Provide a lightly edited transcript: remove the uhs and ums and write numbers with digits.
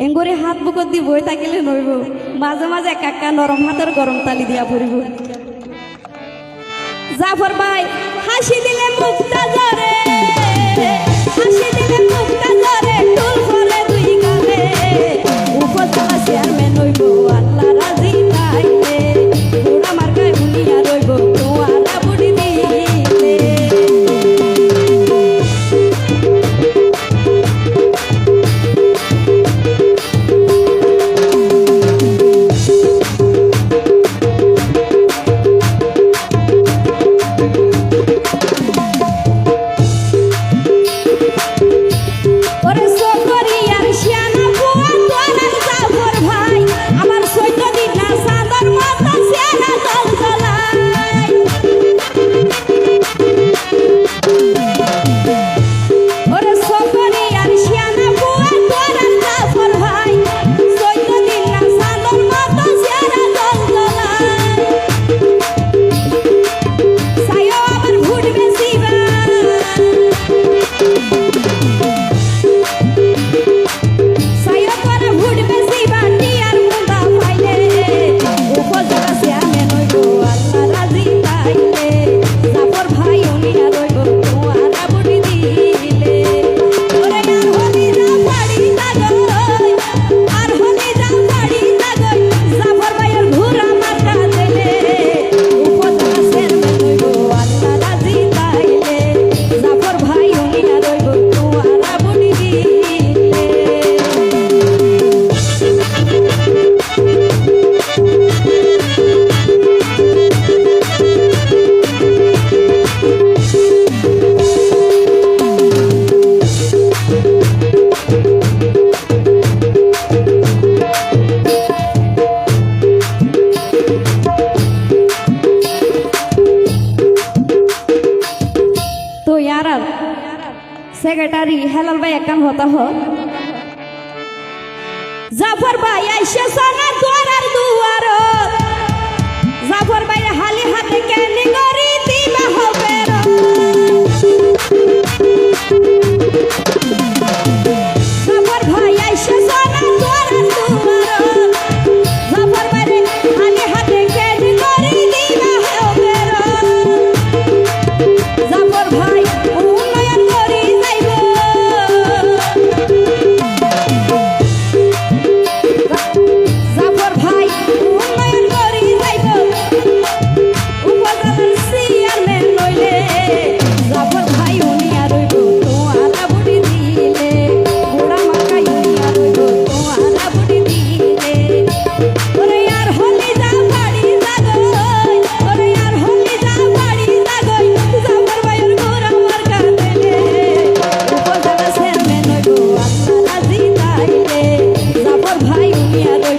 এঙ্গরে হাত বুকত দি বই থাকিলে নইব মাঝে মাঝে একা নরম হাতের গরম তালি দিয়া পড়িব জাফর ভাই হাসি দিলে মুক্তা জরে হাসি দিলে মুক্তা জরে টুল করে দুই গালে উপজেলা চেয়ারম্যান হইব আল্লাহ রাজি তাইলে বুড়া মার্কায় বুনিয়া রইব তোয়ারা বুড়ি দিলে सेक्रेटरी हेलाल भाई एक काम होता हो जाफर भाई आइशा सोना द्वार दुआर जाफर भाई हाली हाथे केनी गरी दिबा होबे रो जाफर भाई आइशा सोना द्वार दुआर जाफर भाई हाली हाथे केनी गरी दिबा होबे रो जाफर भाई भाई